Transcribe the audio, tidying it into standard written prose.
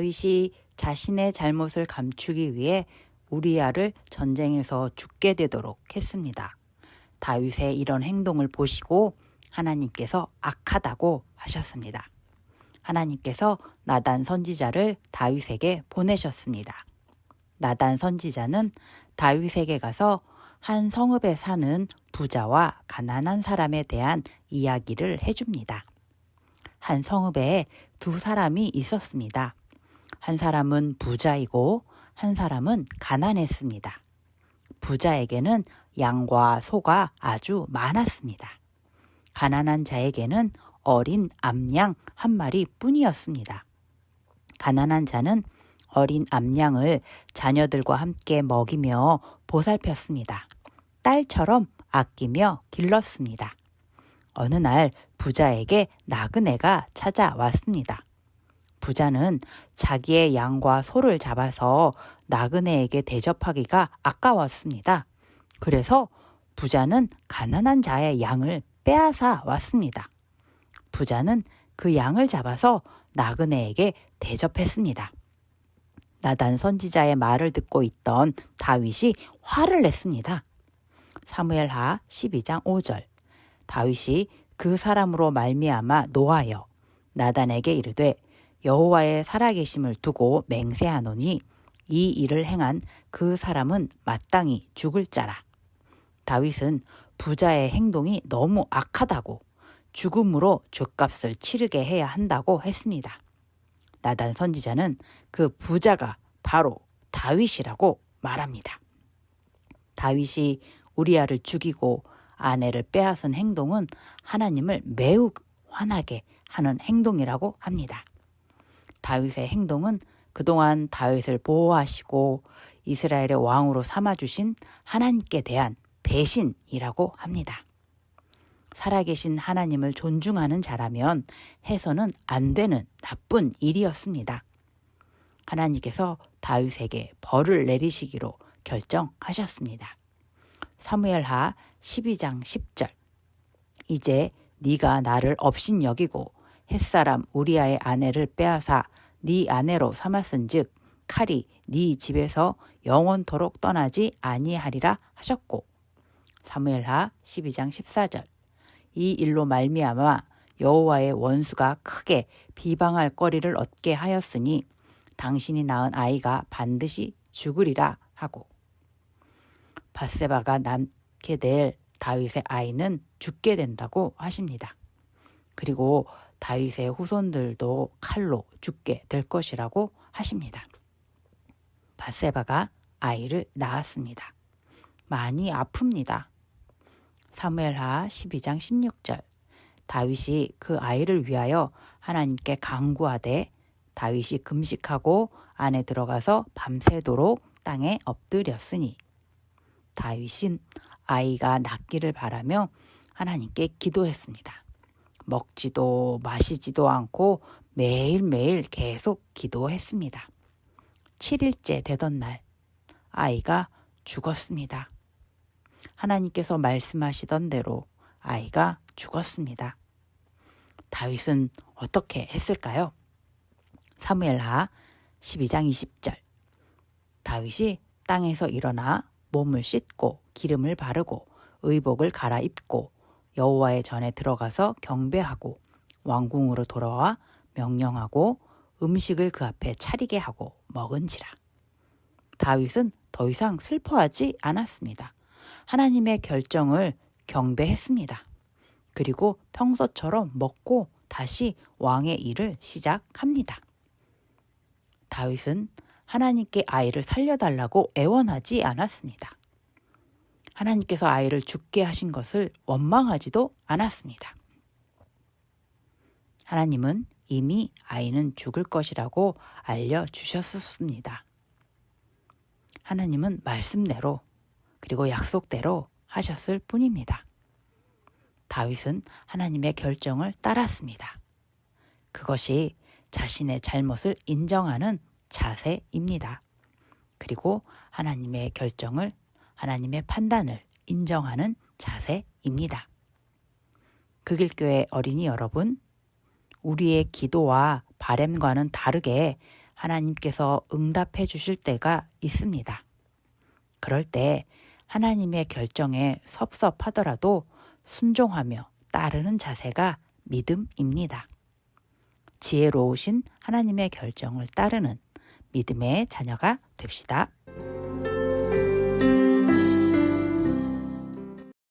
다윗이 자신의 잘못을 감추기 위해 우리아를 전쟁에서 죽게 되도록 했습니다. 다윗의 이런 행동을 보시고 하나님께서 악하다고 하셨습니다. 하나님께서 나단 선지자를 다윗에게 보내셨습니다. 나단 선지자는 다윗에게 가서 한 성읍에 사는 부자와 가난한 사람에 대한 이야기를 해줍니다. 한 성읍에 두 사람이 있었습니다. 한 사람은 부자이고 한 사람은 가난했습니다. 부자에게는 양과 소가 아주 많았습니다. 가난한 자에게는 어린 암양 한 마리 뿐이었습니다. 가난한 자는 어린 암양을 자녀들과 함께 먹이며 보살폈습니다. 딸처럼 아끼며 길렀습니다. 어느 날 부자에게 나그네가 찾아왔습니다. 부자는 자기의 양과 소를 잡아서 나그네에게 대접하기가 아까웠습니다. 그래서 부자는 가난한 자의 양을 빼앗아 왔습니다. 부자는 그 양을 잡아서 나그네에게 대접했습니다. 나단 선지자의 말을 듣고 있던 다윗이 화를 냈습니다. 사무엘하 12장 5절. 다윗이 그 사람으로 말미암아 노하여 나단에게 이르되 여호와의 살아계심을 두고 맹세하노니 이 일을 행한 그 사람은 마땅히 죽을 자라. 다윗은 부자의 행동이 너무 악하다고 죽음으로 죗값을 치르게 해야 한다고 했습니다. 나단 선지자는 그 부자가 바로 다윗이라고 말합니다. 다윗이 우리아를 죽이고 아내를 빼앗은 행동은 하나님을 매우 화나게 하는 행동이라고 합니다. 다윗의 행동은 그동안 다윗을 보호하시고 이스라엘의 왕으로 삼아주신 하나님께 대한 배신이라고 합니다. 살아계신 하나님을 존중하는 자라면 해서는 안 되는 나쁜 일이었습니다. 하나님께서 다윗에게 벌을 내리시기로 결정하셨습니다. 사무엘하 12장 10절. 이제 네가 나를 업신여기고 햇사람 우리아의 아내를 빼앗아 네 아내로 삼았은즉 칼이 네 집에서 영원토록 떠나지 아니하리라 하셨고. 사무엘하 12장 14절. 이 일로 말미암아 여호와의 원수가 크게 비방할 거리를 얻게 하였으니 당신이 낳은 아이가 반드시 죽으리라 하고. 밧세바가 낳게 될 다윗의 아이는 죽게 된다고 하십니다. 그리고 다윗의 후손들도 칼로 죽게 될 것이라고 하십니다. 밧세바가 아이를 낳았습니다. 많이 아픕니다. 사무엘하 12장 16절. 다윗이 그 아이를 위하여 하나님께 간구하되 다윗이 금식하고 안에 들어가서 밤새도록 땅에 엎드렸으니. 다윗은 아이가 낫기를 바라며 하나님께 기도했습니다. 먹지도 마시지도 않고 매일매일 계속 기도했습니다. 7일째 되던 날 아이가 죽었습니다. 하나님께서 말씀하시던 대로 아이가 죽었습니다. 다윗은 어떻게 했을까요? 사무엘하 12장 20절. 다윗이 땅에서 일어나 몸을 씻고 기름을 바르고 의복을 갈아입고 여호와의 전에 들어가서 경배하고 왕궁으로 돌아와 명령하고 음식을 그 앞에 차리게 하고 먹은지라. 다윗은 더 이상 슬퍼하지 않았습니다. 하나님의 결정을 경배했습니다. 그리고 평소처럼 먹고 다시 왕의 일을 시작합니다. 다윗은 하나님께 아이를 살려달라고 애원하지 않았습니다. 하나님께서 아이를 죽게 하신 것을 원망하지도 않았습니다. 하나님은 이미 아이는 죽을 것이라고 알려주셨습니다. 하나님은 말씀대로 그리고 약속대로 하셨을 뿐입니다. 다윗은 하나님의 결정을 따랐습니다. 그것이 자신의 잘못을 인정하는 자세입니다. 그리고 하나님의 결정을, 하나님의 판단을 인정하는 자세입니다. 극일교회 어린이 여러분, 우리의 기도와 바램과는 다르게 하나님께서 응답해 주실 때가 있습니다. 그럴 때 하나님의 결정에 섭섭하더라도 순종하며 따르는 자세가 믿음입니다. 지혜로우신 하나님의 결정을 따르는 믿음의 자녀가 됩시다.